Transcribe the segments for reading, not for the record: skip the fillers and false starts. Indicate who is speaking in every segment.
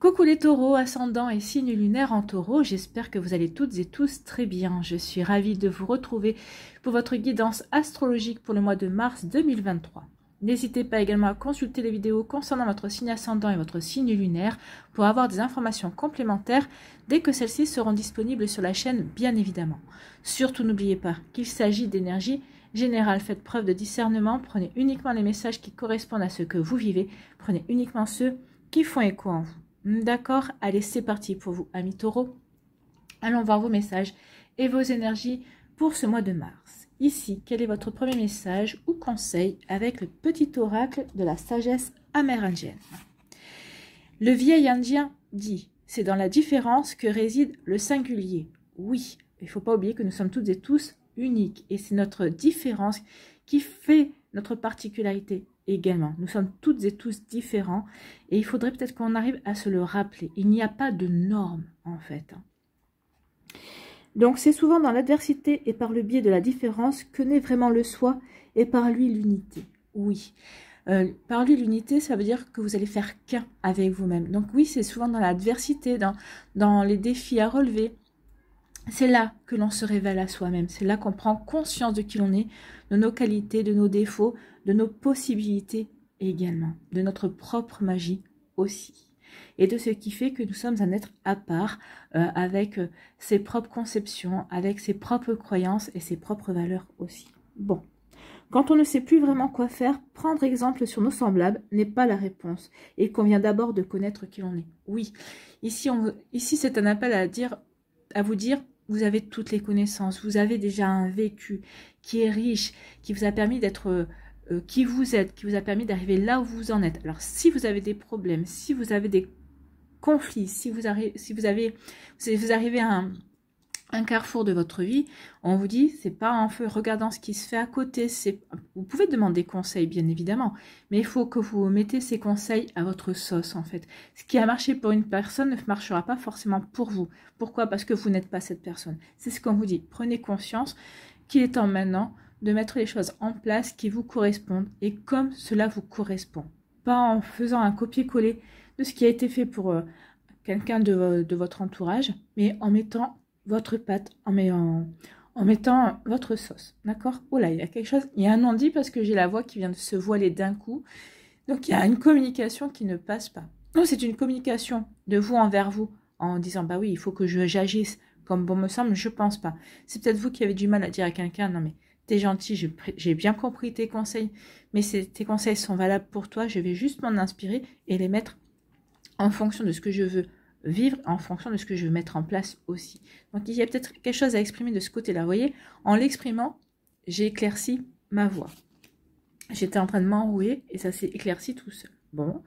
Speaker 1: Coucou les taureaux, ascendant et signe lunaire en taureau, j'espère que vous allez toutes et tous très bien. Je suis ravie de vous retrouver pour votre guidance astrologique pour le mois de mars 2023. N'hésitez pas également à consulter les vidéos concernant votre signe ascendant et votre signe lunaire pour avoir des informations complémentaires dès que celles-ci seront disponibles sur la chaîne, bien évidemment. Surtout n'oubliez pas qu'il s'agit d'énergie générale. Faites preuve de discernement, prenez uniquement les messages qui correspondent à ce que vous vivez, prenez uniquement ceux qui font écho en vous. D'accord, allez, c'est parti pour vous, amis taureaux. Allons voir vos messages et vos énergies pour ce mois de mars. Ici, quel est votre premier message ou conseil avec le petit oracle de la sagesse amérindienne? Le vieil indien dit, c'est dans la différence que réside le singulier. Oui, il ne faut pas oublier que nous sommes toutes et tous uniques et c'est notre différence qui fait notre particularité. Également, nous sommes toutes et tous différents et il faudrait peut-être qu'on arrive à se le rappeler. Il n'y a pas de normes en fait. Donc c'est souvent dans l'adversité et par le biais de la différence que naît vraiment le soi et par lui l'unité. Oui, par lui l'unité, ça veut dire que vous allez faire qu'un avec vous-même. Donc oui, c'est souvent dans l'adversité, dans les défis à relever. C'est là que l'on se révèle à soi-même. C'est là qu'on prend conscience de qui l'on est, de nos qualités, de nos défauts, de nos possibilités également, de notre propre magie aussi. Et de ce qui fait que nous sommes un être à part, avec ses propres conceptions, avec ses propres croyances et ses propres valeurs aussi. Bon, quand on ne sait plus vraiment quoi faire, prendre exemple sur nos semblables n'est pas la réponse. Et il convient d'abord de connaître qui l'on est. Oui, ici c'est un appel à vous dire, vous avez toutes les connaissances, vous avez déjà un vécu qui est riche, qui vous a permis d'être qui vous êtes, qui vous a permis d'arriver là où vous en êtes. Alors, si vous avez des problèmes, si vous avez des conflits, si vous arrivez à un carrefour de votre vie, on vous dit, c'est pas en feu, regardant ce qui se fait à côté. Vous pouvez demander conseil, bien évidemment, mais il faut que vous mettez ces conseils à votre sauce, en fait. Ce qui a marché pour une personne ne marchera pas forcément pour vous. Pourquoi? Parce que vous n'êtes pas cette personne. C'est ce qu'on vous dit. Prenez conscience qu'il est temps maintenant de mettre les choses en place qui vous correspondent et comme cela vous correspond. Pas en faisant un copier-coller de ce qui a été fait pour quelqu'un de votre entourage, mais en mettant votre patte, en mettant votre sauce. D'accord? Oh là, il y a quelque chose, il y a un non-dit parce que j'ai la voix qui vient de se voiler d'un coup. Donc il y a une communication qui ne passe pas. Non, c'est une communication de vous envers vous en disant, bah oui, il faut que j'agisse comme bon me semble, je pense pas. C'est peut-être vous qui avez du mal à dire à quelqu'un, non mais t'es gentil, j'ai bien compris tes conseils, mais tes conseils sont valables pour toi, je vais juste m'en inspirer et les mettre en fonction de ce que je veux vivre, en fonction de ce que je veux mettre en place aussi. Donc il y a peut-être quelque chose à exprimer de ce côté-là, vous voyez, en l'exprimant, j'ai éclairci ma voix. J'étais en train de m'enrouer et ça s'est éclairci tout seul. Bon,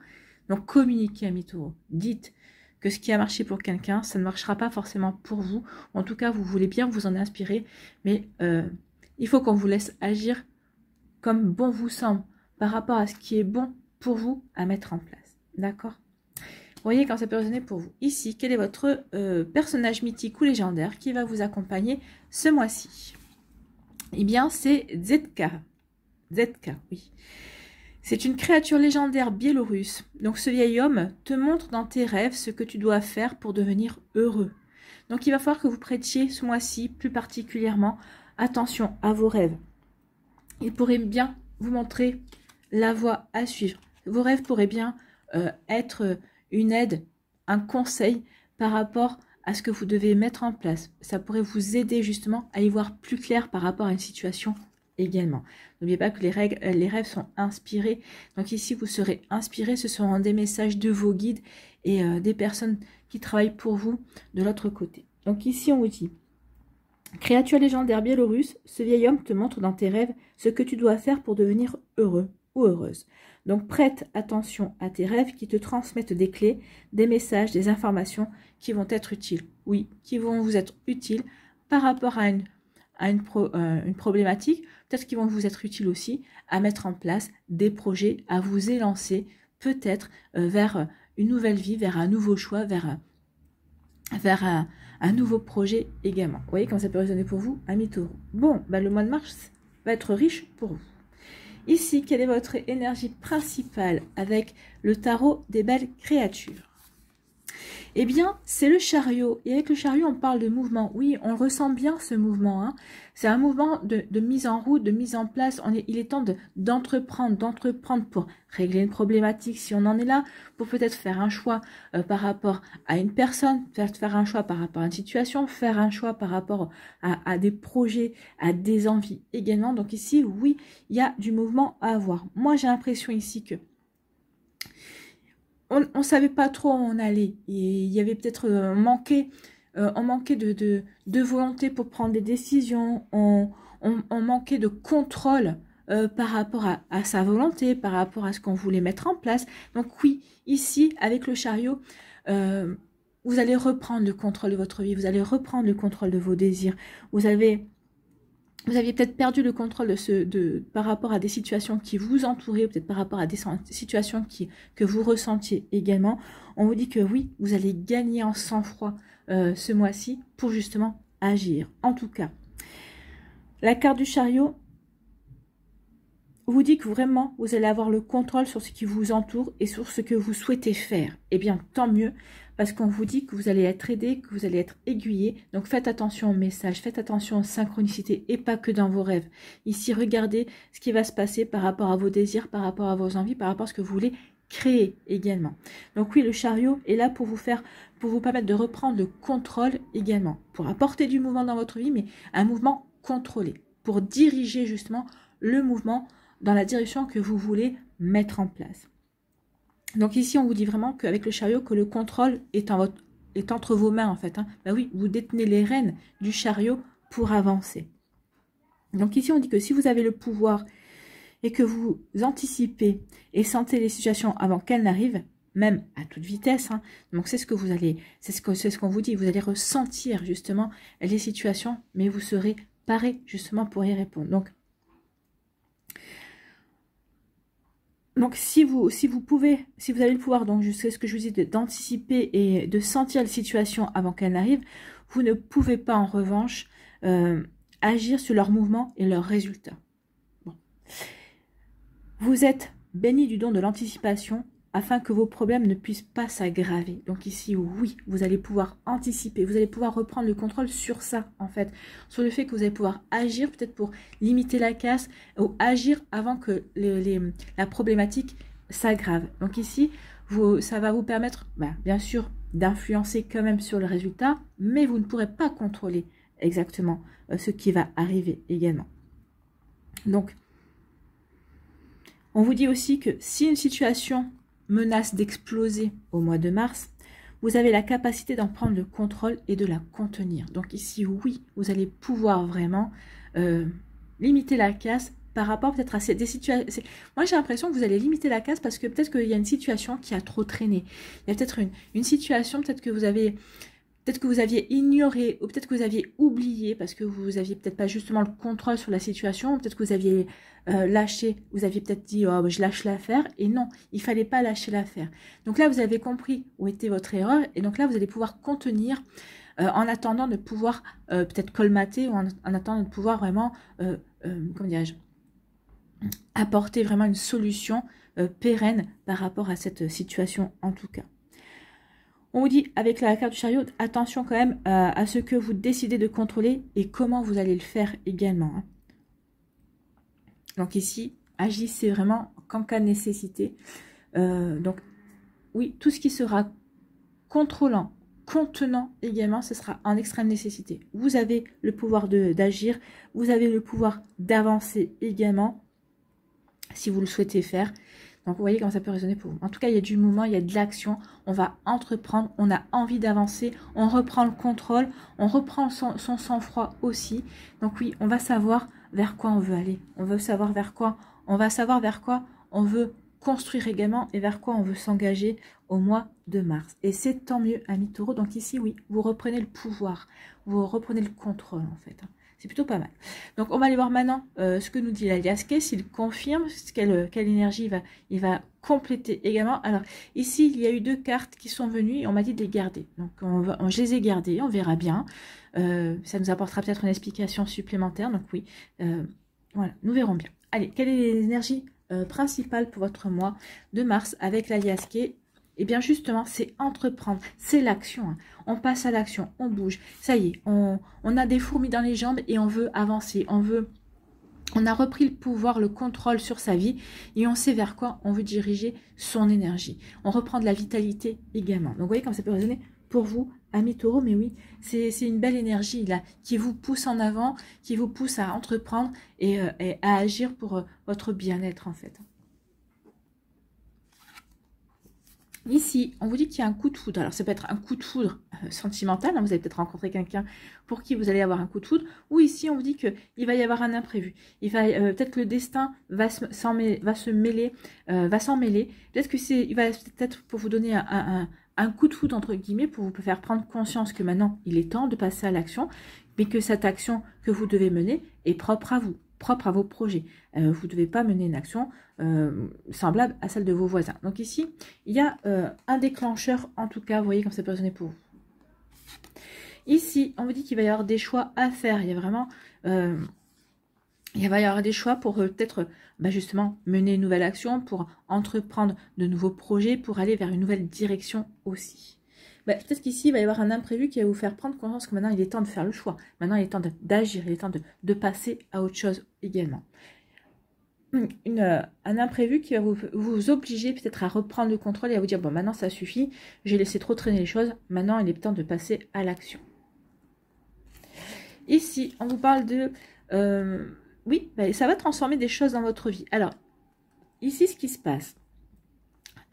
Speaker 1: donc communiquez, amis taureaux, dites que ce qui a marché pour quelqu'un, ça ne marchera pas forcément pour vous. En tout cas, vous voulez bien vous en inspirer, mais il faut qu'on vous laisse agir comme bon vous semble, par rapport à ce qui est bon pour vous à mettre en place. D'accord? Voyez quand ça peut résonner pour vous. Ici, quel est votre personnage mythique ou légendaire qui va vous accompagner ce mois-ci? Eh bien, c'est Zetka. Zetka, oui. C'est une créature légendaire biélorusse. Donc, ce vieil homme te montre dans tes rêves ce que tu dois faire pour devenir heureux. Donc, il va falloir que vous prêtiez ce mois-ci, plus particulièrement, attention à vos rêves. Il pourrait bien vous montrer la voie à suivre. Vos rêves pourraient bien être une aide, un conseil par rapport à ce que vous devez mettre en place. Ça pourrait vous aider justement à y voir plus clair par rapport à une situation également. N'oubliez pas que les rêves sont inspirés. Donc ici, vous serez inspiré. Ce seront des messages de vos guides et des personnes qui travaillent pour vous de l'autre côté. Donc ici, on vous dit, créature légendaire biélorusse, ce vieil homme te montre dans tes rêves ce que tu dois faire pour devenir heureux ou heureuse. Donc prête attention à tes rêves qui te transmettent des clés, des messages, des informations qui vont être utiles. Oui, qui vont vous être utiles par rapport à une problématique. Peut-être qu'ils vont vous être utiles aussi à mettre en place des projets, à vous élancer peut-être vers une nouvelle vie, vers un nouveau choix, vers un nouveau projet également. Vous voyez comment ça peut résonner pour vous, amis taureaux. Bon, le mois de mars va être riche pour vous. Ici, quelle est votre énergie principale avec le tarot des belles créatures? Eh bien, c'est le chariot. Et avec le chariot, on parle de mouvement. Oui, on ressent bien ce mouvement, hein. C'est un mouvement de mise en route, de mise en place. Il est temps d'entreprendre pour régler une problématique si on en est là, pour peut-être faire un choix par rapport à une personne, faire un choix par rapport à une situation, faire un choix par rapport à des projets, à des envies également. Donc ici, oui, il y a du mouvement à avoir. Moi, j'ai l'impression ici que on ne savait pas trop où on allait. Et il y avait peut-être on manquait de volonté pour prendre des décisions. On manquait de contrôle par rapport à sa volonté, par rapport à ce qu'on voulait mettre en place. Donc oui, ici, avec le chariot, vous allez reprendre le contrôle de votre vie. Vous allez reprendre le contrôle de vos désirs. Vous aviez peut-être perdu le contrôle par rapport à des situations qui vous entouraient, peut-être par rapport à des situations que vous ressentiez également. On vous dit que oui, vous allez gagner en sang-froid ce mois-ci pour justement agir. En tout cas, la carte du chariot vous dit que vraiment, vous allez avoir le contrôle sur ce qui vous entoure et sur ce que vous souhaitez faire. Eh bien, tant mieux, parce qu'on vous dit que vous allez être aidé, que vous allez être aiguillé. Donc, faites attention aux messages, faites attention aux synchronicités et pas que dans vos rêves. Ici, regardez ce qui va se passer par rapport à vos désirs, par rapport à vos envies, par rapport à ce que vous voulez créer également. Donc oui, le chariot est là pour vous permettre de reprendre le contrôle également, pour apporter du mouvement dans votre vie, mais un mouvement contrôlé, pour diriger justement le mouvement dans la direction que vous voulez mettre en place. Donc ici, on vous dit vraiment qu'avec le chariot, que le contrôle est entre vos mains en fait. Hein. Ben oui, vous détenez les rênes du chariot pour avancer. Donc ici, on dit que si vous avez le pouvoir et que vous anticipez et sentez les situations avant qu'elles n'arrivent, même à toute vitesse, hein, donc c'est ce que vous allez, c'est ce qu'on vous dit, vous allez ressentir justement les situations, mais vous serez paré justement pour y répondre. Donc, si vous avez le pouvoir, donc c'est ce que je vous dis, d'anticiper et de sentir les situations avant qu'elles n'arrivent, vous ne pouvez pas en revanche agir sur leurs mouvements et leurs résultats. Bon. Vous êtes béni du don de l'anticipation afin que vos problèmes ne puissent pas s'aggraver. Donc ici, oui, vous allez pouvoir anticiper, vous allez pouvoir reprendre le contrôle sur ça, en fait. Sur le fait que vous allez pouvoir agir peut-être pour limiter la casse ou agir avant que la problématique s'aggrave. Donc ici, ça va vous permettre, bien sûr, d'influencer quand même sur le résultat, mais vous ne pourrez pas contrôler exactement ce qui va arriver également. Donc, on vous dit aussi que si une situation menace d'exploser au mois de mars, vous avez la capacité d'en prendre le contrôle et de la contenir. Donc ici, oui, vous allez pouvoir vraiment limiter la casse par rapport peut-être à des situations. Moi, j'ai l'impression que vous allez limiter la casse parce que peut-être qu'il y a une situation qui a trop traîné. Il y a peut-être une situation, peut-être que vous aviez ignoré ou peut-être que vous aviez oublié parce que vous aviez peut-être pas justement le contrôle sur la situation, peut-être que vous aviez lâché, vous aviez peut-être dit oh, je lâche l'affaire, et non, il fallait pas lâcher l'affaire. Donc là, vous avez compris où était votre erreur, et donc là, vous allez pouvoir contenir en attendant de pouvoir peut-être colmater ou en attendant de pouvoir vraiment, comment dirais-je, apporter vraiment une solution pérenne par rapport à cette situation en tout cas. On vous dit, avec la carte du chariot, attention quand même à ce que vous décidez de contrôler et comment vous allez le faire également. Hein. Donc ici, agissez vraiment qu'en cas de nécessité. Donc, oui, tout ce qui sera contrôlant, contenant également, ce sera en extrême nécessité. Vous avez le pouvoir d'agir, vous avez le pouvoir d'avancer également, si vous le souhaitez faire. Donc, vous voyez comment ça peut résonner pour vous. En tout cas, il y a du mouvement, il y a de l'action. On va entreprendre, on a envie d'avancer. On reprend le contrôle, on reprend son sang-froid aussi. Donc oui, on va savoir vers quoi on veut aller. On veut savoir vers quoi. On va savoir vers quoi on veut construire également et vers quoi on veut s'engager au mois de mars. Et c'est tant mieux, amis taureaux. Donc ici, oui, vous reprenez le pouvoir. Vous reprenez le contrôle, en fait. C'est plutôt pas mal. Donc, on va aller voir maintenant ce que nous dit l'Aliasqué, s'il confirme, quelle énergie il va compléter également. Alors, ici, il y a eu 2 cartes qui sont venues et on m'a dit de les garder. Donc, je les ai gardées, on verra bien. Ça nous apportera peut-être une explication supplémentaire. Donc, oui, voilà, nous verrons bien. Allez, quelle est l'énergie principale pour votre mois de mars avec l'Aliasqué Eh bien justement, c'est entreprendre, c'est l'action. Hein. On passe à l'action, on bouge. Ça y est, on a des fourmis dans les jambes et on veut avancer, on a repris le pouvoir, le contrôle sur sa vie et on sait vers quoi on veut diriger son énergie. On reprend de la vitalité également. Donc vous voyez comme ça peut résonner pour vous, amis taureaux, mais oui, c'est une belle énergie là qui vous pousse en avant, qui vous pousse à entreprendre et à agir pour votre bien-être en fait. Ici, on vous dit qu'il y a un coup de foudre. Alors, ça peut être un coup de foudre sentimental. Hein, vous avez peut-être rencontré quelqu'un pour qui vous allez avoir un coup de foudre. Ou ici, on vous dit qu'il va y avoir un imprévu. Il va peut-être que le destin va s'en mêler. Peut-être que il va peut-être pour vous donner un coup de foudre, entre guillemets, pour vous faire prendre conscience que maintenant, il est temps de passer à l'action, mais que cette action que vous devez mener est propre à vous, propre à vos projets. Vous ne devez pas mener une action semblable à celle de vos voisins. Donc ici, il y a un déclencheur, en tout cas, vous voyez comme ça peut résonner pour vous. Ici, on vous dit qu'il va y avoir des choix à faire. Il y a vraiment... il va y avoir des choix pour peut-être justement mener une nouvelle action, pour entreprendre de nouveaux projets, pour aller vers une nouvelle direction aussi. Peut-être qu'ici, il va y avoir un imprévu qui va vous faire prendre conscience que maintenant, il est temps de faire le choix. Maintenant, il est temps d'agir, il est temps de passer à autre chose également. Un imprévu qui va vous obliger peut-être à reprendre le contrôle et à vous dire, bon, maintenant, ça suffit, j'ai laissé trop traîner les choses, maintenant, il est temps de passer à l'action. Ici, on vous parle de... oui, ça va transformer des choses dans votre vie. Alors, ici, ce qui se passe...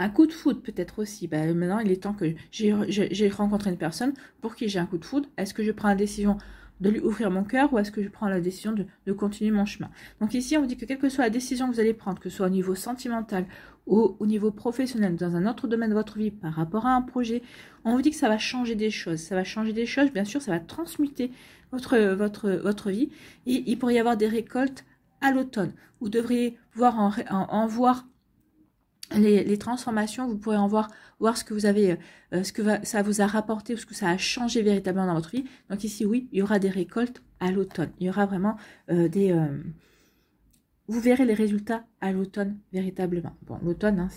Speaker 1: Un coup de foudre peut-être aussi. Maintenant, il est temps que j'ai rencontré une personne pour qui j'ai un coup de foudre. Est-ce que je prends la décision de lui ouvrir mon cœur ou est-ce que je prends la décision de continuer mon chemin? Donc ici, on vous dit que quelle que soit la décision que vous allez prendre, que ce soit au niveau sentimental ou au niveau professionnel, dans un autre domaine de votre vie, par rapport à un projet, on vous dit que ça va changer des choses. Ça va changer des choses, bien sûr, ça va transmuter votre vie. Et il pourrait y avoir des récoltes à l'automne. Vous devriez en voir les transformations, vous pourrez en voir ce que vous avez, ça vous a rapporté ou ce que ça a changé véritablement dans votre vie. Donc ici, oui, il y aura des récoltes à l'automne. Il y aura vraiment vous verrez les résultats à l'automne véritablement. Bon, l'automne, hein,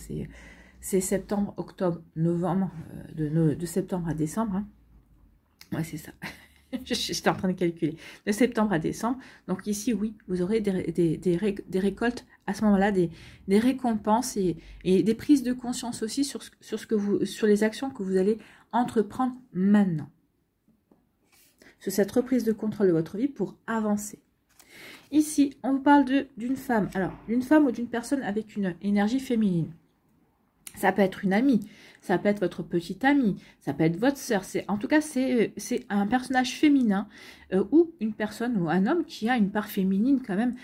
Speaker 1: c'est septembre, octobre, novembre, de septembre à décembre. Hein. Ouais, c'est ça. J'étais en train de calculer. De septembre à décembre. Donc ici, oui, vous aurez des récoltes à ce moment-là, des récompenses et des prises de conscience aussi sur les actions que vous allez entreprendre maintenant. Sur cette reprise de contrôle de votre vie pour avancer. Ici, on vous parle d'une femme. Alors, d'une femme ou d'une personne avec une énergie féminine. Ça peut être une amie, ça peut être votre petite amie, ça peut être votre sœur. En tout cas, c'est un personnage féminin ou une personne ou un homme qui a une part féminine quand même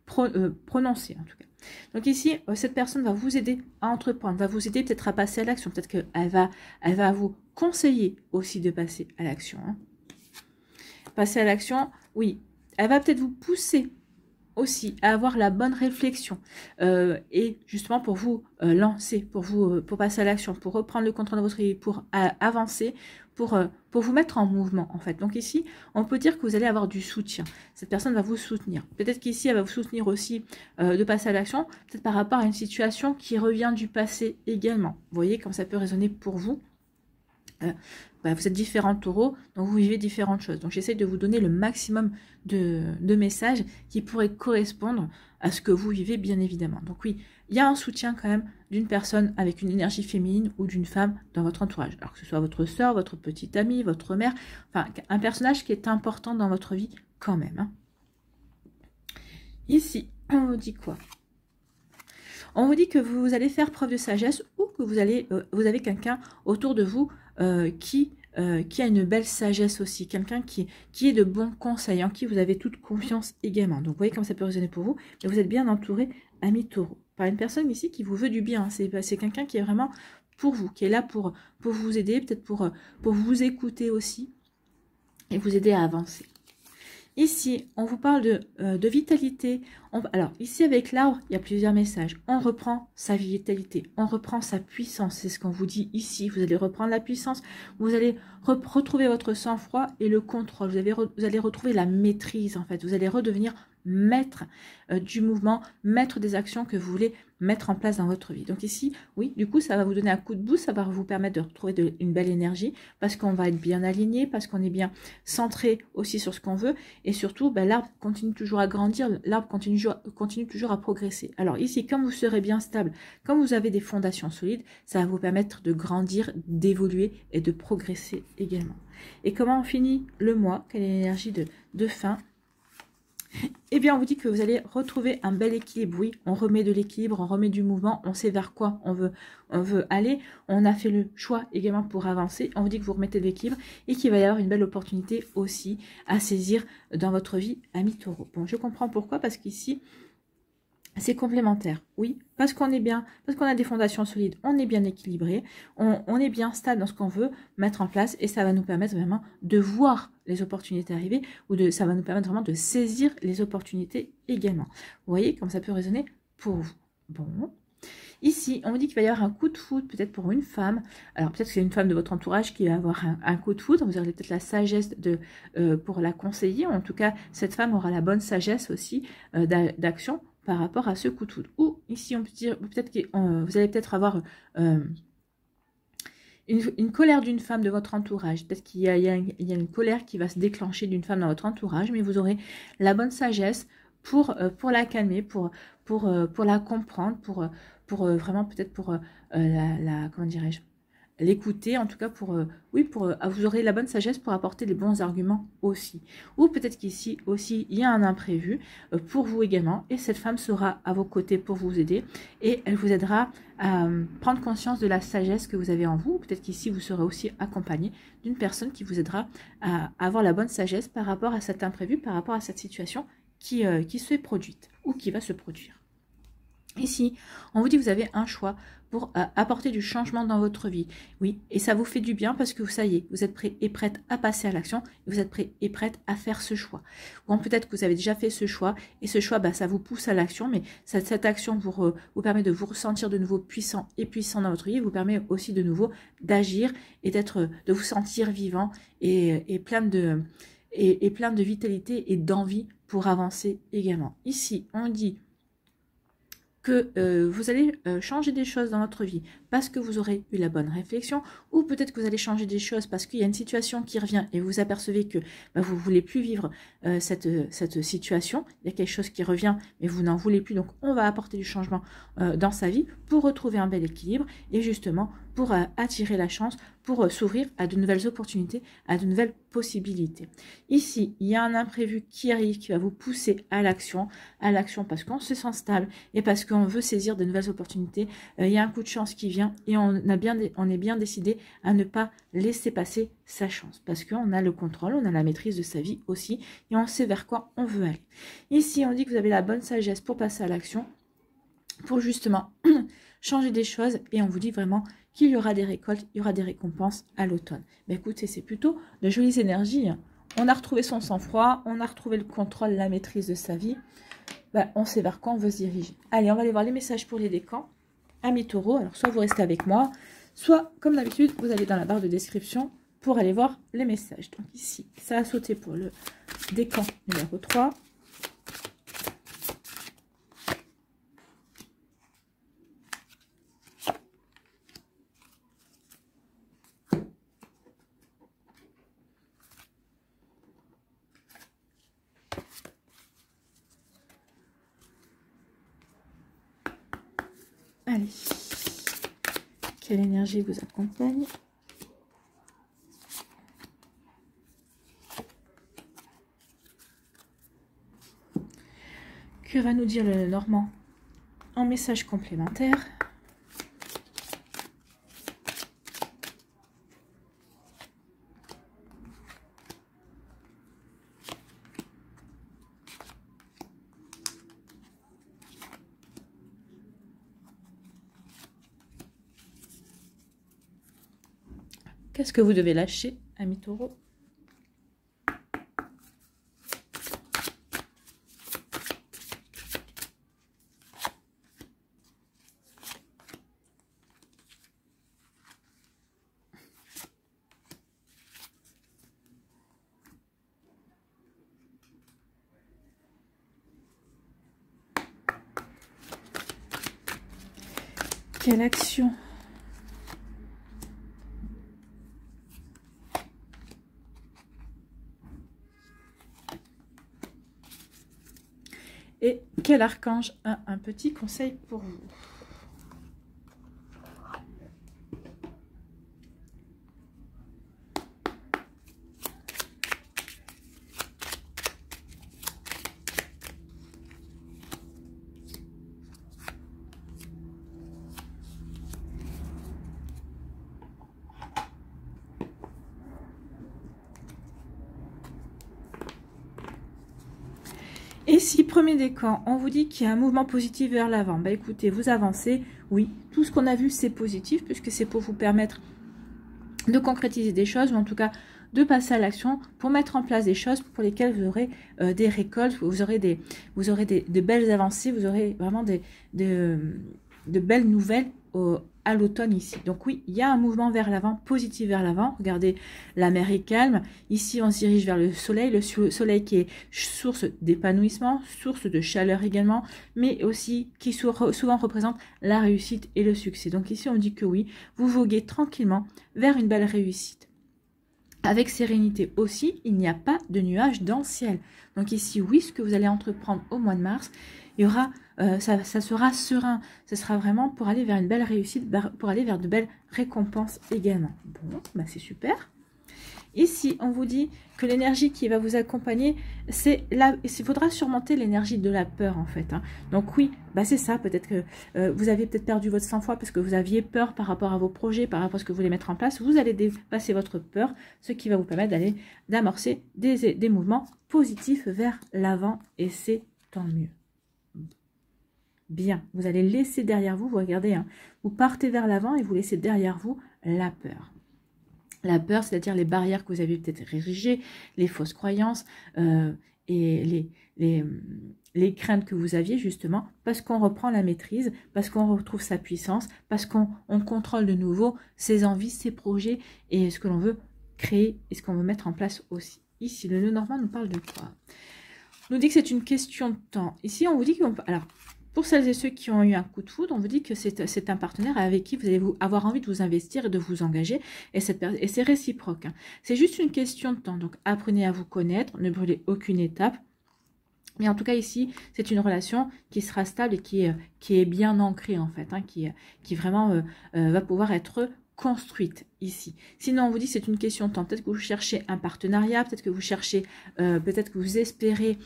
Speaker 1: prononcée en tout cas. Donc ici, cette personne va vous aider à entreprendre, va vous aider peut-être à passer à l'action. Peut-être qu'elle va vous conseiller aussi de passer à l'action. Hein. Passer à l'action, oui. Elle va peut-être vous pousser aussi à avoir la bonne réflexion et justement pour vous lancer, pour passer à l'action, pour reprendre le contrôle de votre vie, pour avancer, pour vous mettre en mouvement en fait. Donc ici, on peut dire que vous allez avoir du soutien. Cette personne va vous soutenir. Peut-être qu'ici, elle va vous soutenir aussi de passer à l'action, peut-être par rapport à une situation qui revient du passé également. Vous voyez comme ça peut résonner pour vous. Vous êtes différents taureaux, donc vous vivez différentes choses. Donc j'essaie de vous donner le maximum de messages qui pourraient correspondre à ce que vous vivez, bien évidemment. Donc oui, il y a un soutien quand même d'une personne avec une énergie féminine ou d'une femme dans votre entourage. Alors que ce soit votre soeur, votre petite amie, votre mère, enfin un personnage qui est important dans votre vie quand même. Hein. Ici, on vous dit quoi? On vous dit que vous allez faire preuve de sagesse ou que vous avez quelqu'un autour de vous qui a une belle sagesse aussi, quelqu'un qui est de bons conseils, en qui vous avez toute confiance également. Donc vous voyez comme ça peut résonner pour vous, mais vous êtes bien entouré, amis taureaux, par une personne ici qui vous veut du bien. Hein. C'est quelqu'un qui est vraiment pour vous, qui est là pour vous aider, peut-être pour vous écouter aussi et vous aider à avancer. Ici, on vous parle de vitalité. Alors, ici, avec l'arbre, il y a plusieurs messages. On reprend sa vitalité, on reprend sa puissance. C'est ce qu'on vous dit ici. Vous allez reprendre la puissance, vous allez retrouver votre sang-froid et le contrôle. Vous allez retrouver la maîtrise, en fait. Vous allez redevenir maître du mouvement, maître des actions que vous voulez mettre en place dans votre vie. Donc ici, oui, du coup, ça va vous donner un coup de boost, ça va vous permettre de retrouver une belle énergie parce qu'on va être bien aligné, parce qu'on est bien centré aussi sur ce qu'on veut et surtout, ben, l'arbre continue toujours à grandir, l'arbre continue toujours à progresser. Alors ici, comme vous serez bien stable, comme vous avez des fondations solides, ça va vous permettre de grandir, d'évoluer et de progresser également. Et comment on finit le mois? Quelle est l'énergie de fin? Eh bien, on vous dit que vous allez retrouver un bel équilibre. Oui, on remet de l'équilibre, on remet du mouvement, on sait vers quoi on veut aller. On a fait le choix également pour avancer. On vous dit que vous remettez de l'équilibre et qu'il va y avoir une belle opportunité aussi à saisir dans votre vie, ami Taureau. Bon, je comprends pourquoi, parce qu'ici, c'est complémentaire, oui, parce qu'on est bien, parce qu'on a des fondations solides, on est bien équilibré, on est bien stable dans ce qu'on veut mettre en place et ça va nous permettre vraiment de voir les opportunités arriver ou ça va nous permettre vraiment de saisir les opportunités également. Vous voyez comme ça peut résonner pour vous. Bon. Ici, on vous dit qu'il va y avoir un coup de foudre, peut-être pour une femme. Alors, peut-être que c'est une femme de votre entourage qui va avoir un coup de foudre. Vous aurez peut-être la sagesse pour la conseiller. En tout cas, cette femme aura la bonne sagesse aussi d'action par rapport à ce coup de foudre. Ou ici, on peut dire, peut-être que vous allez peut-être avoir une colère d'une femme de votre entourage. Peut-être qu'il y a une colère qui va se déclencher d'une femme dans votre entourage, mais vous aurez la bonne sagesse pour la calmer, pour la comprendre, pour vraiment peut-être pour comment dirais-je, l'écouter, en tout cas vous aurez la bonne sagesse pour apporter les bons arguments aussi. Ou peut-être qu'ici aussi, il y a un imprévu pour vous également, et cette femme sera à vos côtés pour vous aider, et elle vous aidera à prendre conscience de la sagesse que vous avez en vous. Peut-être qu'ici, vous serez aussi accompagné d'une personne qui vous aidera à avoir la bonne sagesse par rapport à cet imprévu, par rapport à cette situation qui se est produite, ou qui va se produire. Ici, on vous dit que vous avez un choix pour apporter du changement dans votre vie. Oui, et ça vous fait du bien parce que ça y est, vous êtes prêt et prête à passer à l'action, vous êtes prêt et prête à faire ce choix. Ou peut-être que vous avez déjà fait ce choix, et ce choix, ça vous pousse à l'action, mais cette action vous permet de vous ressentir de nouveau puissant dans votre vie, vous permet aussi de nouveau d'agir et de vous sentir vivant et plein de vitalité et d'envie pour avancer également. Ici, on dit que vous allez changer des choses dans votre vie parce que vous aurez eu la bonne réflexion, ou peut-être que vous allez changer des choses parce qu'il y a une situation qui revient et vous apercevez que vous ne voulez plus vivre cette situation, il y a quelque chose qui revient mais vous n'en voulez plus, donc on va apporter du changement dans sa vie pour retrouver un bel équilibre et justement pour attirer la chance, pour s'ouvrir à de nouvelles opportunités, à de nouvelles possibilités. Ici, il y a un imprévu qui arrive, qui va vous pousser à l'action parce qu'on se sent stable et parce qu'on veut saisir de nouvelles opportunités. Il y a un coup de chance qui vient et on est bien décidé à ne pas laisser passer sa chance parce qu'on a le contrôle, on a la maîtrise de sa vie aussi et on sait vers quoi on veut aller. Ici, on dit que vous avez la bonne sagesse pour passer à l'action, pour justement changer des choses, et on vous dit vraiment qu'il y aura des récoltes, il y aura des récompenses à l'automne. Mais écoutez, c'est plutôt de jolies énergies. On a retrouvé son sang-froid, on a retrouvé le contrôle, la maîtrise de sa vie. On sait vers quoi on veut se diriger. Allez, on va aller voir les messages pour les décans. Amis Taureau, alors soit vous restez avec moi, soit comme d'habitude, vous allez dans la barre de description pour aller voir les messages. Donc ici, ça a sauté pour le décan numéro 3. Allez, quelle énergie vous accompagne? Que va nous dire le Normand en message complémentaire? Qu'est-ce que vous devez lâcher, amis Taureau? Quelle action? Et quel archange a un petit conseil pour vous? Et si, premier décan, on vous dit qu'il y a un mouvement positif vers l'avant, bah écoutez, vous avancez, oui, tout ce qu'on a vu c'est positif, puisque c'est pour vous permettre de concrétiser des choses, ou en tout cas de passer à l'action, pour mettre en place des choses pour lesquelles vous aurez des récoltes, vous aurez de belles avancées, vous aurez vraiment de belles nouvelles à l'automne ici. Donc oui, il y a un mouvement vers l'avant, positif vers l'avant. Regardez, la mer est calme. Ici, on se dirige vers le soleil qui est source d'épanouissement, source de chaleur également, mais aussi qui souvent représente la réussite et le succès. Donc ici, on dit que oui, vous voguez tranquillement vers une belle réussite. Avec sérénité aussi, il n'y a pas de nuages dans le ciel. Donc ici, oui, ce que vous allez entreprendre au mois de mars, il y aura, ça sera serein. Ce sera vraiment pour aller vers une belle réussite, pour aller vers de belles récompenses également. Bon, bah c'est super. Ici, on vous dit que l'énergie qui va vous accompagner, c'est là. Il faudra surmonter l'énergie de la peur, en fait. Hein. Donc oui, bah c'est ça. Peut-être que vous avez peut-être perdu votre sang-froid parce que vous aviez peur par rapport à vos projets, par rapport à ce que vous voulez mettre en place. Vous allez dépasser votre peur, ce qui va vous permettre d'amorcer des mouvements positifs vers l'avant. Et c'est tant mieux. Bien, vous allez laisser derrière vous, vous regardez, hein, vous partez vers l'avant et vous laissez derrière vous la peur. La peur, c'est-à-dire les barrières que vous avez peut-être érigées, les fausses croyances et les craintes que vous aviez justement, parce qu'on reprend la maîtrise, parce qu'on retrouve sa puissance, parce qu'on contrôle de nouveau ses envies, ses projets et ce que l'on veut créer et ce qu'on veut mettre en place aussi. Ici, le nœud normand nous parle de quoi? On nous dit que c'est une question de temps. Ici, on vous dit qu'on peut... Alors, pour celles et ceux qui ont eu un coup de foudre, on vous dit que c'est un partenaire avec qui vous allez avoir envie de vous investir et de vous engager. Et c'est réciproque. Hein. C'est juste une question de temps. Donc, apprenez à vous connaître. Ne brûlez aucune étape. Mais en tout cas, ici, c'est une relation qui sera stable et qui est bien ancrée, en fait. Hein, qui vraiment va pouvoir être construite ici. Sinon, on vous dit que c'est une question de temps. Peut-être que vous cherchez un partenariat, peut-être que vous cherchez, peut-être que vous espérez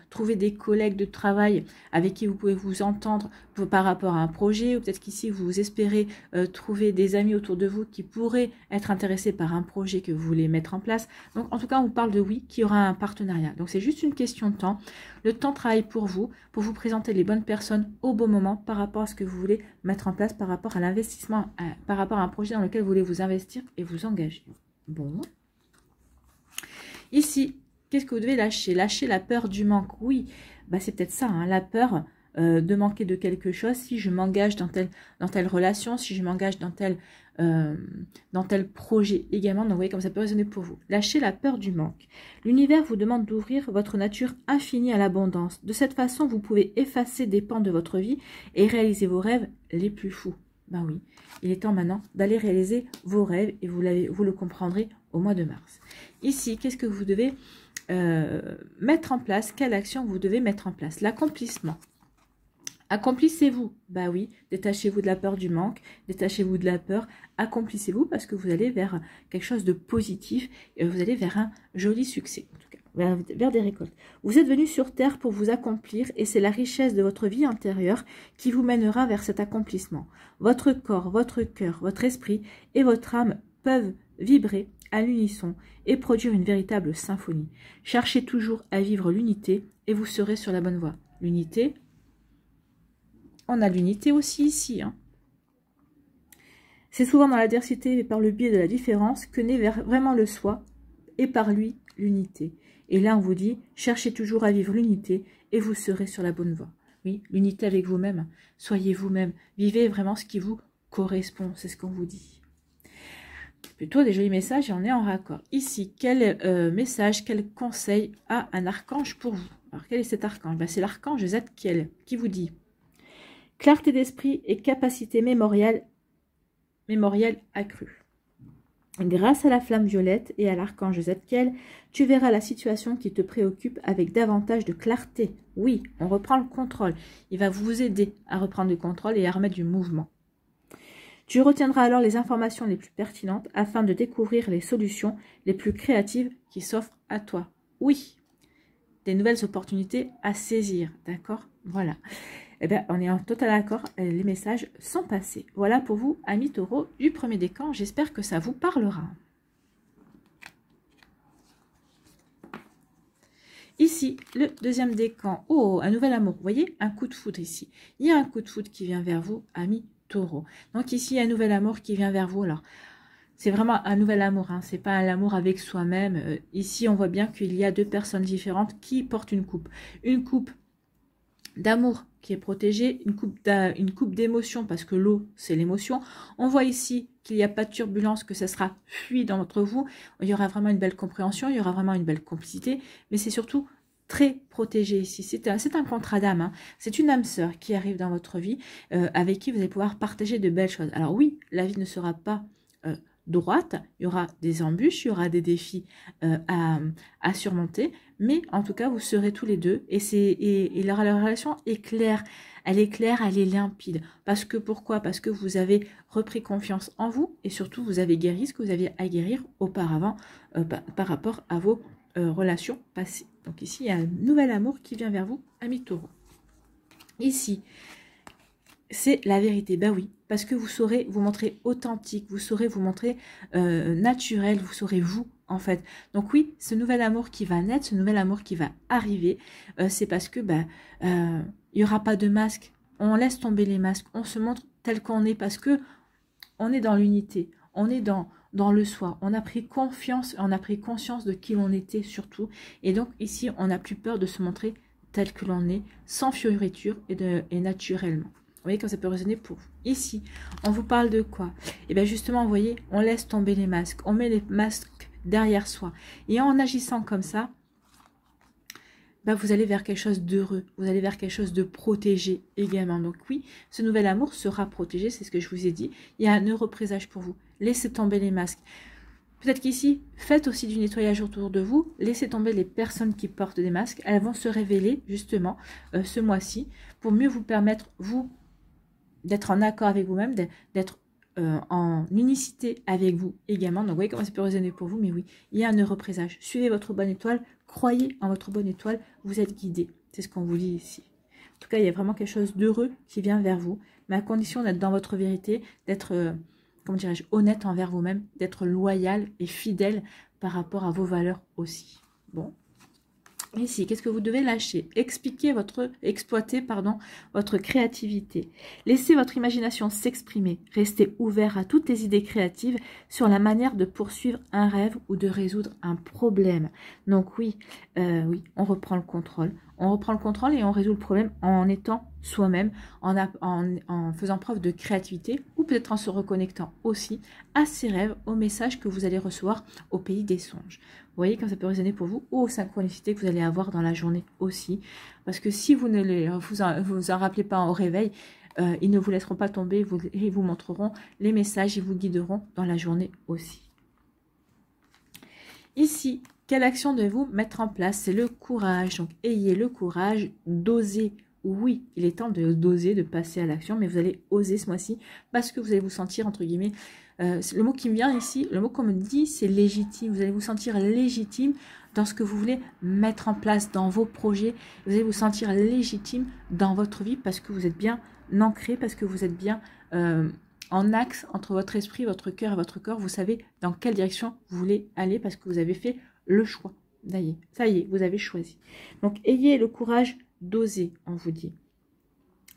Speaker 1: trouver des collègues de travail avec qui vous pouvez vous entendre par rapport à un projet, ou peut-être qu'ici, vous espérez trouver des amis autour de vous qui pourraient être intéressés par un projet que vous voulez mettre en place. Donc, en tout cas, on vous parle de oui, qu'il y aura un partenariat. Donc, c'est juste une question de temps. Le temps travaille pour vous présenter les bonnes personnes au bon moment par rapport à ce que vous voulez mettre en place, par rapport à l'investissement, par rapport à un projet dans lequel vous voulez vous investir et vous engager. Bon. Ici, qu'est-ce que vous devez lâcher? Lâcher la peur du manque. Oui, bah c'est peut-être ça, hein, la peur de manquer de quelque chose. Si je m'engage dans telle relation, si je m'engage dans tel projet également. Donc, vous voyez comme ça peut résonner pour vous. Lâchez la peur du manque. L'univers vous demande d'ouvrir votre nature infinie à l'abondance. De cette façon, vous pouvez effacer des pans de votre vie et réaliser vos rêves les plus fous. Ben oui, il est temps maintenant d'aller réaliser vos rêves et vous le comprendrez au mois de mars. Ici, qu'est-ce que vous devez mettre en place? Quelle action vous devez mettre en place? L'accomplissement. Accomplissez-vous. Bah oui, détachez-vous de la peur du manque, détachez-vous de la peur, accomplissez-vous parce que vous allez vers quelque chose de positif et vous allez vers un joli succès, en tout cas, vers des récoltes. Vous êtes venu sur Terre pour vous accomplir et c'est la richesse de votre vie intérieure qui vous mènera vers cet accomplissement. Votre corps, votre cœur, votre esprit et votre âme peuvent vibrer à l'unisson et produire une véritable symphonie. Cherchez toujours à vivre l'unité et vous serez sur la bonne voie. L'unité, on a l'unité aussi ici. Hein. C'est souvent dans l'adversité et par le biais de la différence que naît vraiment le soi et par lui l'unité. Et là, on vous dit, cherchez toujours à vivre l'unité et vous serez sur la bonne voie. Oui, l'unité avec vous-même. Soyez vous-même. Vivez vraiment ce qui vous correspond. C'est ce qu'on vous dit. Plutôt des jolis messages et on est en raccord. Ici, quel message, quel conseil a un archange pour vous? Alors, quel est cet archange? Ben, c'est l'archange Zadkiel qui vous dit Clarté d'esprit et capacité mémorielle accrue. Grâce à la flamme violette et à l'archange Zadkiel, tu verras la situation qui te préoccupe avec davantage de clarté. Oui, on reprend le contrôle. Il va vous aider à reprendre le contrôle et à remettre du mouvement. Tu retiendras alors les informations les plus pertinentes afin de découvrir les solutions les plus créatives qui s'offrent à toi. Oui, des nouvelles opportunités à saisir, d'accord? Voilà. Eh bien, on est en total accord, les messages sont passés. Voilà pour vous, amis taureaux, du premier décan. J'espère que ça vous parlera. Ici, le deuxième décan. Oh, un nouvel amour. Vous voyez, un coup de foudre ici. Il y a un coup de foudre qui vient vers vous, amis taureaux. Donc ici, il y a un nouvel amour qui vient vers vous. Alors, c'est vraiment un nouvel amour, hein. C'est pas un amour avec soi-même. Ici, on voit bien qu'il y a deux personnes différentes qui portent une coupe. Une coupe d'amour qui est protégée, une coupe d'émotion, parce que l'eau, c'est l'émotion. On voit ici qu'il n'y a pas de turbulence, que ça sera fluide entre vous. Il y aura vraiment une belle compréhension, il y aura vraiment une belle complicité, mais c'est surtout très protégé ici. C'est un contrat d'âme, hein. C'est une âme sœur qui arrive dans votre vie, avec qui vous allez pouvoir partager de belles choses. Alors oui, la vie ne sera pas droite, il y aura des embûches, il y aura des défis à surmonter, mais en tout cas, vous serez tous les deux, et la relation est claire, elle est limpide. Parce que pourquoi? Parce que vous avez repris confiance en vous, et surtout, vous avez guéri ce que vous aviez à guérir auparavant par rapport à vos relations passées. Donc ici, il y a un nouvel amour qui vient vers vous, amis taureaux. Ici, c'est la vérité, bah oui, parce que vous saurez vous montrer authentique, vous saurez vous montrer naturel, vous saurez vous, en fait. Donc oui, ce nouvel amour qui va naître, ce nouvel amour qui va arriver, c'est parce que il n'y aura pas de masque, on laisse tomber les masques, on se montre tel qu'on est, parce que on est dans l'unité, on est dans le soi, on a pris confiance, on a pris conscience de qui l'on était surtout, et donc ici, on n'a plus peur de se montrer tel que l'on est, sans fioriture et naturellement. Vous voyez quand ça peut résonner pour vous. Ici, on vous parle de quoi? Et bien justement, vous voyez, on laisse tomber les masques. On met les masques derrière soi. Et en agissant comme ça, vous allez vers quelque chose d'heureux. Vous allez vers quelque chose de protégé également. Donc oui, ce nouvel amour sera protégé. C'est ce que je vous ai dit. Il y a un heureux présage pour vous. Laissez tomber les masques. Peut-être qu'ici, faites aussi du nettoyage autour de vous. Laissez tomber les personnes qui portent des masques. Elles vont se révéler justement ce mois-ci pour mieux vous permettre, vous, d'être en accord avec vous-même, d'être en unicité avec vous également. Donc, vous voyez comment ça peut résonner pour vous, mais oui, il y a un heureux présage. Suivez votre bonne étoile, croyez en votre bonne étoile, vous êtes guidé. C'est ce qu'on vous dit ici. En tout cas, il y a vraiment quelque chose d'heureux qui vient vers vous, mais à condition d'être dans votre vérité, d'être, comment dirais-je, honnête envers vous-même, d'être loyal et fidèle par rapport à vos valeurs aussi. Bon. Ici, qu'est-ce que vous devez lâcher? Exploiter votre créativité. Laissez votre imagination s'exprimer. Restez ouvert à toutes les idées créatives sur la manière de poursuivre un rêve ou de résoudre un problème. Donc oui, on reprend le contrôle. On reprend le contrôle et on résout le problème en étant soi-même, en faisant preuve de créativité ou peut-être en se reconnectant aussi à ses rêves, aux messages que vous allez recevoir au pays des songes. Vous voyez quand ça peut résonner pour vous, ou aux synchronicités que vous allez avoir dans la journée aussi. Parce que si vous ne vous en rappelez pas au réveil, ils ne vous laisseront pas tomber, ils vous montreront les messages, ils vous guideront dans la journée aussi. Ici, quelle action devez-vous mettre en place? C'est le courage. Donc, ayez le courage d'oser. Oui, il est temps d'oser, de passer à l'action, mais vous allez oser ce mois-ci parce que vous allez vous sentir, entre guillemets, le mot qui me vient ici, le mot qu'on me dit, c'est légitime. Vous allez vous sentir légitime dans ce que vous voulez mettre en place dans vos projets. Vous allez vous sentir légitime dans votre vie parce que vous êtes bien ancré, parce que vous êtes bien en axe entre votre esprit, votre cœur et votre corps. Vous savez dans quelle direction vous voulez aller parce que vous avez fait le choix. Ça y est, vous avez choisi. Donc, ayez le courage d'oser, on vous dit.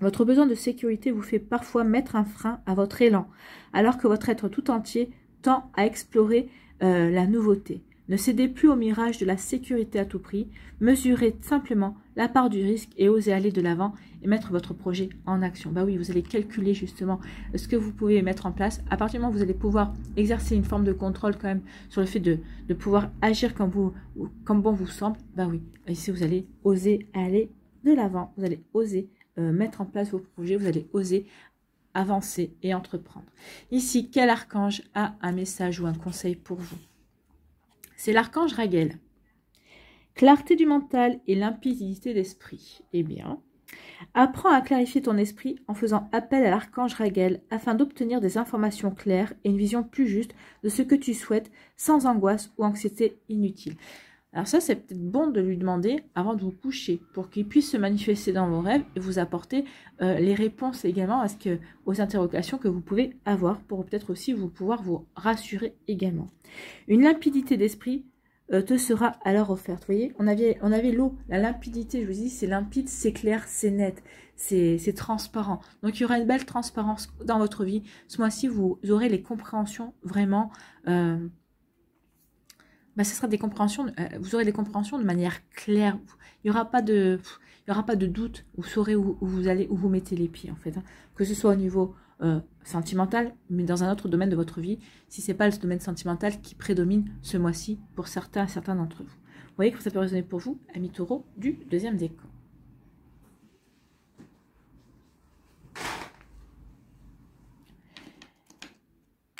Speaker 1: Votre besoin de sécurité vous fait parfois mettre un frein à votre élan, alors que votre être tout entier tend à explorer la nouveauté. Ne cédez plus au mirage de la sécurité à tout prix, mesurez simplement la part du risque et osez aller de l'avant et mettre votre projet en action. Bah oui, vous allez calculer justement ce que vous pouvez mettre en place. À partir du moment où vous allez pouvoir exercer une forme de contrôle quand même sur le fait de pouvoir agir comme bon vous semble, bah oui, ici vous allez oser aller de l'avant, vous allez oser mettre en place vos projets, vous allez oser avancer et entreprendre. Ici, quel archange a un message ou un conseil pour vous? C'est l'archange Raguel. Clarté du mental et limpidité d'esprit. Eh bien, apprends à clarifier ton esprit en faisant appel à l'archange Raguel afin d'obtenir des informations claires et une vision plus juste de ce que tu souhaites sans angoisse ou anxiété inutile. Alors ça, c'est peut-être bon de lui demander avant de vous coucher pour qu'il puisse se manifester dans vos rêves et vous apporter les réponses également aux interrogations que vous pouvez avoir pour peut-être aussi pouvoir vous rassurer également. Une limpidité d'esprit te sera alors offerte. Vous voyez, on avait l'eau, la limpidité, je vous dis, c'est limpide, c'est clair, c'est net, c'est transparent. Donc il y aura une belle transparence dans votre vie. Ce mois-ci, vous aurez les compréhensions vraiment... ce sera des compréhensions, vous aurez des compréhensions de manière claire. Il n'y aura pas de doute. Vous saurez où vous mettez les pieds en fait, hein. Que ce soit au niveau sentimental, mais dans un autre domaine de votre vie, si c'est pas le domaine sentimental qui prédomine ce mois-ci pour certains d'entre vous. Vous voyez que ça peut résonner pour vous, amis taureaux du deuxième décan.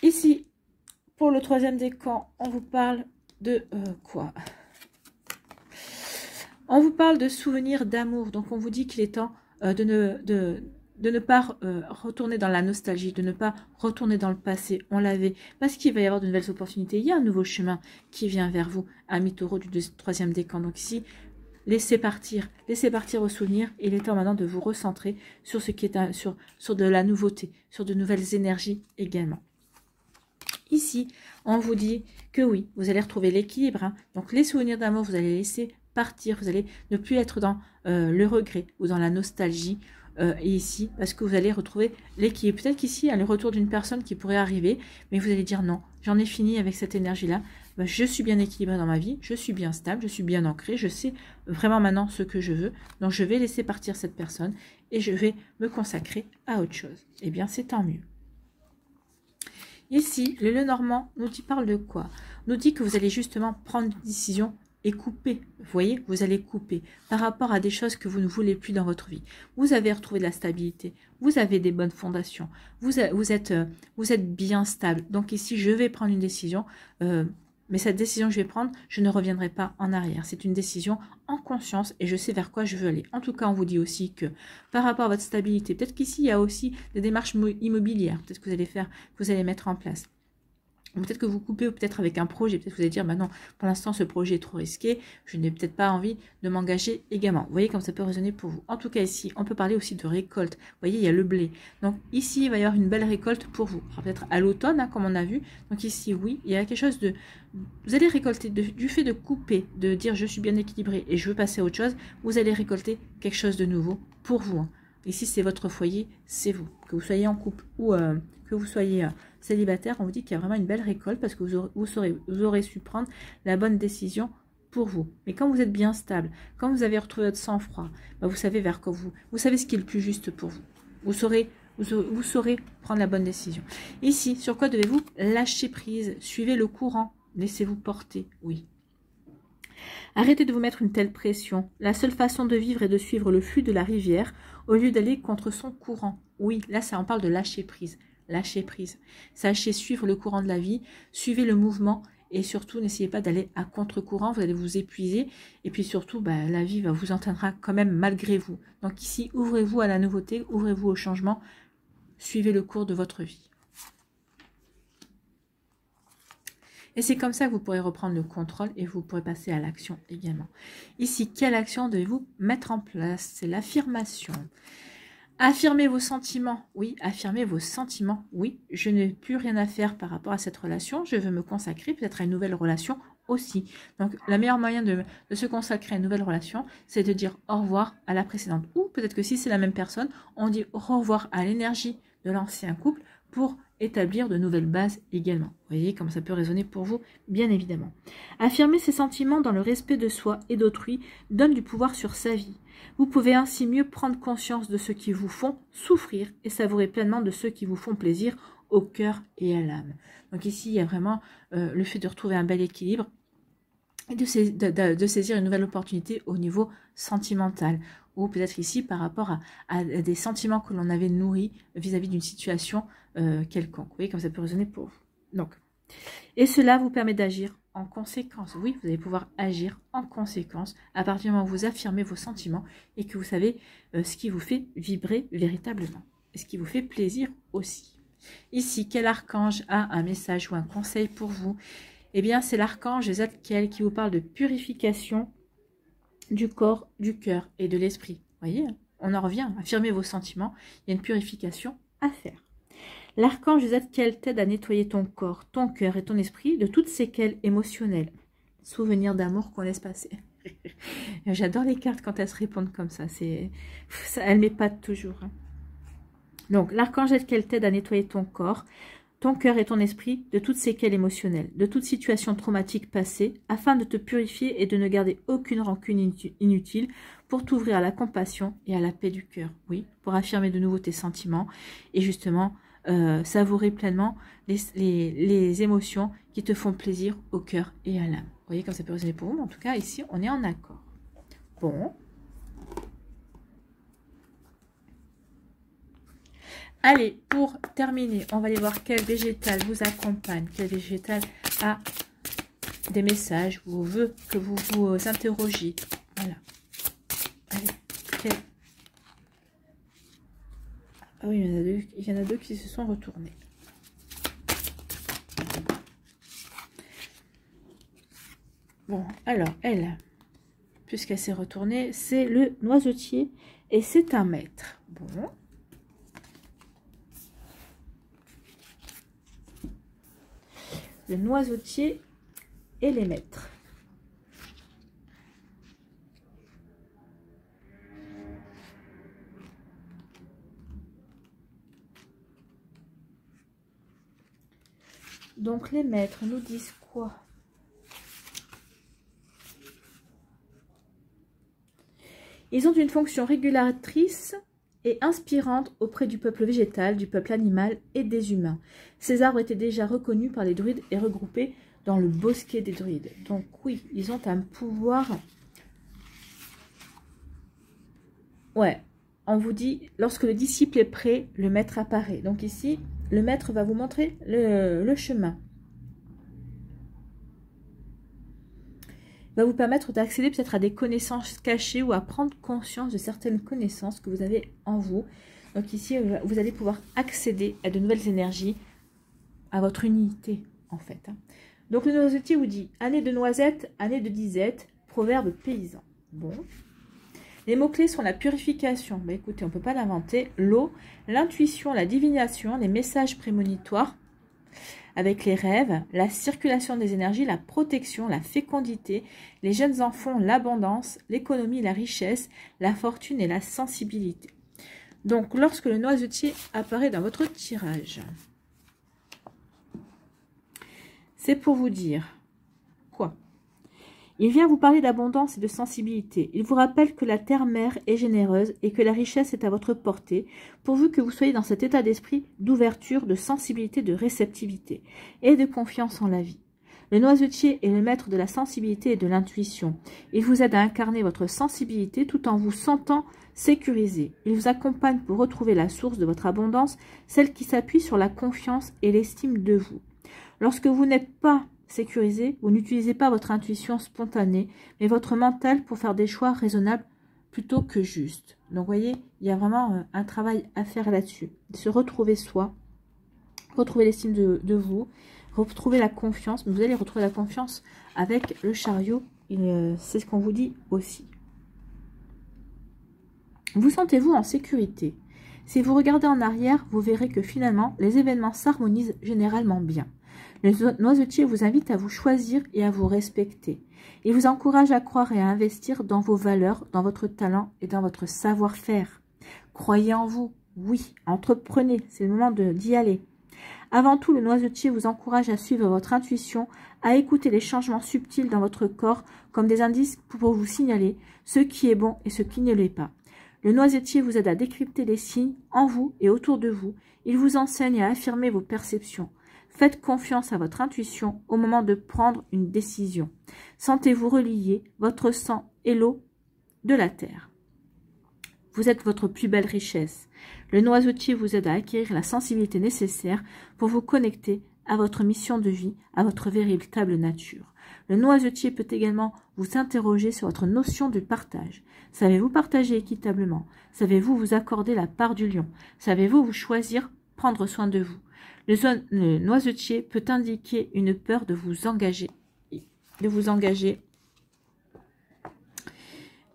Speaker 1: Ici, pour le troisième décan, on vous parle de quoi? On vous parle de souvenirs d'amour. Donc, on vous dit qu'il est temps de ne pas retourner dans la nostalgie, de ne pas retourner dans le passé. On l'avait. Parce qu'il va y avoir de nouvelles opportunités. Il y a un nouveau chemin qui vient vers vous, amis taureaux du troisième décan. Donc, ici, laissez partir vos souvenirs. Il est temps maintenant de vous recentrer sur ce qui est sur de la nouveauté, sur de nouvelles énergies également. Ici, on vous dit que oui, vous allez retrouver l'équilibre. Hein. Donc, les souvenirs d'amour, vous allez laisser partir. Vous allez ne plus être dans le regret ou dans la nostalgie. Et ici, parce que vous allez retrouver l'équilibre. Peut-être qu'ici, il y a le retour d'une personne qui pourrait arriver, mais vous allez dire non, j'en ai fini avec cette énergie-là. Je suis bien équilibrée dans ma vie, je suis bien stable, je suis bien ancrée, je sais vraiment maintenant ce que je veux. Donc, je vais laisser partir cette personne et je vais me consacrer à autre chose. Eh bien, c'est tant mieux. Ici, le Lenormand nous parle de quoi? Nous dit que vous allez justement prendre une décision et couper. Vous voyez, vous allez couper par rapport à des choses que vous ne voulez plus dans votre vie. Vous avez retrouvé de la stabilité, vous avez des bonnes fondations, vous êtes bien stable. Donc ici, je vais prendre une décision, mais cette décision que je vais prendre, je ne reviendrai pas en arrière. C'est une décision en conscience et je sais vers quoi je veux aller. En tout cas, on vous dit aussi que par rapport à votre stabilité, peut-être qu'ici, il y a aussi des démarches immobilières, peut-être que vous allez mettre en place. Peut-être que vous coupez, ou peut-être avec un projet, peut-être que vous allez dire, bah non, pour l'instant, ce projet est trop risqué, je n'ai peut-être pas envie de m'engager également. Vous voyez comme ça peut résonner pour vous. En tout cas, ici, on peut parler aussi de récolte. Vous voyez, il y a le blé. Donc ici, il va y avoir une belle récolte pour vous. Peut-être à l'automne, hein, comme on a vu. Donc ici, oui, il y a quelque chose de... Vous allez récolter, du fait de couper, de dire, je suis bien équilibré et je veux passer à autre chose, vous allez récolter quelque chose de nouveau pour vous. Hein. Ici, c'est votre foyer, c'est vous. Que vous soyez en couple ou que vous soyez célibataire, on vous dit qu'il y a vraiment une belle récolte parce que vous aurez su prendre la bonne décision pour vous. Mais quand vous êtes bien stable, quand vous avez retrouvé votre sang-froid, bah vous savez vers quoi vous savez ce qui est le plus juste pour vous. Vous saurez prendre la bonne décision. Ici, sur quoi devez-vous lâcher prise? Suivez le courant, laissez-vous porter, oui. Arrêtez de vous mettre une telle pression. La seule façon de vivre est de suivre le flux de la rivière au lieu d'aller contre son courant. Oui, là, ça on parle de lâcher prise. Lâcher prise. Sachez suivre le courant de la vie, suivez le mouvement et surtout, n'essayez pas d'aller à contre-courant, vous allez vous épuiser et puis surtout, la vie vous entraînera quand même malgré vous. Donc ici, ouvrez-vous à la nouveauté, ouvrez-vous au changement, suivez le cours de votre vie. Et c'est comme ça que vous pourrez reprendre le contrôle et vous pourrez passer à l'action également. Ici, quelle action devez-vous mettre en place? C'est l'affirmation. Affirmez vos sentiments. Oui, affirmez vos sentiments. Oui, je n'ai plus rien à faire par rapport à cette relation. Je veux me consacrer peut-être à une nouvelle relation aussi. Donc, le meilleur moyen de se consacrer à une nouvelle relation, c'est de dire au revoir à la précédente. Ou peut-être que si c'est la même personne, on dit au revoir à l'énergie de l'ancien couple pour établir de nouvelles bases également. Vous voyez comment ça peut résonner pour vous, bien évidemment. Affirmer ses sentiments dans le respect de soi et d'autrui donne du pouvoir sur sa vie. Vous pouvez ainsi mieux prendre conscience de ceux qui vous font souffrir et savourer pleinement de ceux qui vous font plaisir au cœur et à l'âme. Donc ici, il y a vraiment le fait de retrouver un bel équilibre et de saisir une nouvelle opportunité au niveau sentimental, ou peut-être ici par rapport à des sentiments que l'on avait nourris vis-à-vis d'une situation quelconque. Vous voyez comme ça peut résonner pour vous. Donc, et cela vous permet d'agir en conséquence. Oui, vous allez pouvoir agir en conséquence à partir du moment où vous affirmez vos sentiments et que vous savez ce qui vous fait vibrer véritablement. Et ce qui vous fait plaisir aussi. Ici, quel archange a un message ou un conseil pour vous? Eh bien, c'est l'archange Zadkiel qui vous parle de purification du corps, du cœur et de l'esprit. Vous voyez, on en revient, affirmez vos sentiments, il y a une purification à faire. L'archange Zadkiel t'aide à nettoyer ton corps, ton cœur et ton esprit de toutes séquelles émotionnelles. Souvenirs d'amour qu'on laisse passer. J'adore les cartes quand elles se répondent comme ça. Elles m'épatent toujours. Hein. Donc, l'archange Zadkiel t'aide à nettoyer ton corps, ton cœur et ton esprit de toutes séquelles émotionnelles, de toute situation traumatique passée, afin de te purifier et de ne garder aucune rancune inutile pour t'ouvrir à la compassion et à la paix du cœur. Oui, pour affirmer de nouveau tes sentiments et justement savourer pleinement les émotions qui te font plaisir au cœur et à l'âme. Vous voyez comme ça peut résonner pour vous, mais en tout cas ici on est en accord. Bon. Allez, pour terminer, on va aller voir quel végétal vous accompagne, quel végétal a des messages ou veut que vous vous interrogiez. Voilà. Allez, quel... Ah oui, il y en a deux qui se sont retournés. Bon, alors, elle, puisqu'elle s'est retournée, c'est le noisetier et c'est un maître. Bon. Le noisetier et les maîtres. Donc les maîtres nous disent quoi? Ils ont une fonction régulatrice et inspirante auprès du peuple végétal, du peuple animal et des humains. Ces arbres étaient déjà reconnus par les druides et regroupés dans le bosquet des druides. Donc oui, ils ont un pouvoir. Ouais, on vous dit, lorsque le disciple est prêt, le maître apparaît. Donc ici, le maître va vous montrer le chemin. Va vous permettre d'accéder peut-être à des connaissances cachées ou à prendre conscience de certaines connaissances que vous avez en vous. Donc ici, vous allez pouvoir accéder à de nouvelles énergies, à votre unité en fait. Donc le noisetier vous dit, année de noisette, année de disette, proverbe paysan. Bon. Les mots-clés sont la purification, bah écoutez, on ne peut pas l'inventer, l'eau, l'intuition, la divination, les messages prémonitoires, avec les rêves, la circulation des énergies, la protection, la fécondité, les jeunes enfants, l'abondance, l'économie, la richesse, la fortune et la sensibilité. Donc, lorsque le noisetier apparaît dans votre tirage, c'est pour vous dire quoi? Il vient vous parler d'abondance et de sensibilité. Il vous rappelle que la terre-mère est généreuse et que la richesse est à votre portée, pourvu que vous soyez dans cet état d'esprit d'ouverture, de sensibilité, de réceptivité et de confiance en la vie. Le noisetier est le maître de la sensibilité et de l'intuition. Il vous aide à incarner votre sensibilité tout en vous sentant sécurisé. Il vous accompagne pour retrouver la source de votre abondance, celle qui s'appuie sur la confiance et l'estime de vous. Lorsque vous n'êtes pas sécurisé, vous n'utilisez pas votre intuition spontanée, mais votre mental pour faire des choix raisonnables plutôt que justes. Donc, vous voyez, il y a vraiment un travail à faire là-dessus. Se retrouver soi, retrouver l'estime de vous, retrouver la confiance. Mais vous allez retrouver la confiance avec le chariot, c'est ce qu'on vous dit aussi. Vous sentez-vous en sécurité? Si vous regardez en arrière, vous verrez que finalement, les événements s'harmonisent généralement bien. Le noisetier vous invite à vous choisir et à vous respecter. Il vous encourage à croire et à investir dans vos valeurs, dans votre talent et dans votre savoir-faire. Croyez en vous, oui, entreprenez, c'est le moment d'y aller. Avant tout, le noisetier vous encourage à suivre votre intuition, à écouter les changements subtils dans votre corps comme des indices pour vous signaler ce qui est bon et ce qui ne l'est pas. Le noisetier vous aide à décrypter les signes en vous et autour de vous. Il vous enseigne à affirmer vos perceptions. Faites confiance à votre intuition au moment de prendre une décision. Sentez-vous relié, votre sang est l'eau de la terre. Vous êtes votre plus belle richesse. Le noisetier vous aide à acquérir la sensibilité nécessaire pour vous connecter à votre mission de vie, à votre véritable nature. Le noisetier peut également vous interroger sur votre notion de partage. Savez-vous partager équitablement? Savez-vous vous accorder la part du lion? Savez-vous vous choisir, prendre soin de vous? Le noisetier peut indiquer une peur de vous engager,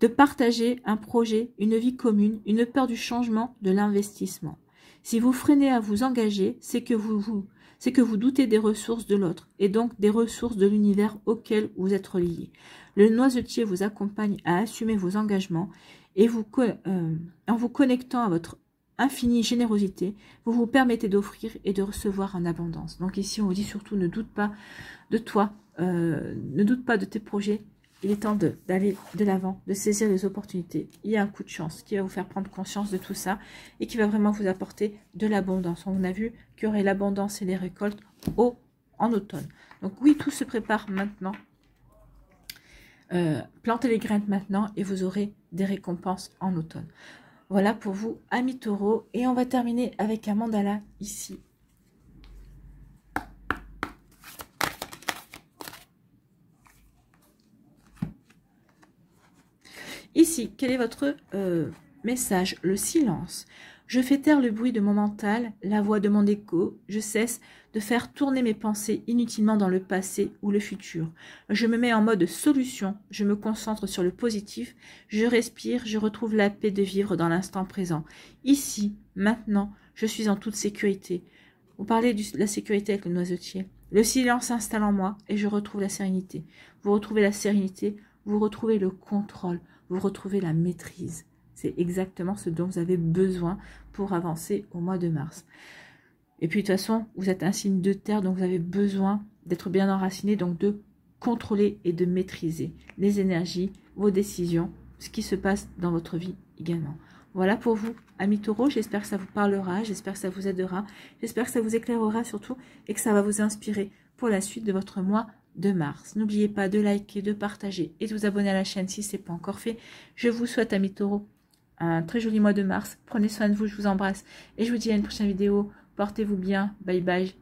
Speaker 1: de partager un projet, une vie commune, une peur du changement, de l'investissement. Si vous freinez à vous engager, c'est que vous doutez des ressources de l'autre et donc des ressources de l'univers auquel vous êtes relié. Le noisetier vous accompagne à assumer vos engagements et en vous connectant à votre infinie générosité, vous vous permettez d'offrir et de recevoir en abondance. Donc ici, on vous dit surtout, ne doute pas de toi, ne doute pas de tes projets. Il est temps d'aller de l'avant, de saisir les opportunités. Il y a un coup de chance qui va vous faire prendre conscience de tout ça et qui va vraiment vous apporter de l'abondance. On a vu qu'il y aurait l'abondance et les récoltes en automne. Donc oui, tout se prépare maintenant. Plantez les graines maintenant et vous aurez des récompenses en automne. Voilà pour vous, amis taureaux. Et on va terminer avec un mandala ici. Ici, quel est votre message? Le silence. Je fais taire le bruit de mon mental, la voix de mon écho. Je cesse de faire tourner mes pensées inutilement dans le passé ou le futur. Je me mets en mode solution. Je me concentre sur le positif. Je respire. Je retrouve la paix de vivre dans l'instant présent. Ici, maintenant, je suis en toute sécurité. Vous parlez de la sécurité avec le noisetier. Le silence s'installe en moi et je retrouve la sérénité. Vous retrouvez la sérénité, vous retrouvez le contrôle, vous retrouvez la maîtrise. C'est exactement ce dont vous avez besoin pour avancer au mois de mars. Et puis de toute façon, vous êtes un signe de terre, donc vous avez besoin d'être bien enraciné, donc de contrôler et de maîtriser les énergies, vos décisions, ce qui se passe dans votre vie également. Voilà pour vous, amis taureaux, j'espère que ça vous parlera, j'espère que ça vous aidera, j'espère que ça vous éclairera surtout et que ça va vous inspirer pour la suite de votre mois de mars. N'oubliez pas de liker, de partager et de vous abonner à la chaîne si ce n'est pas encore fait. Je vous souhaite, amis taureaux, un très joli mois de mars. Prenez soin de vous, je vous embrasse et je vous dis à une prochaine vidéo. Portez-vous bien, bye bye.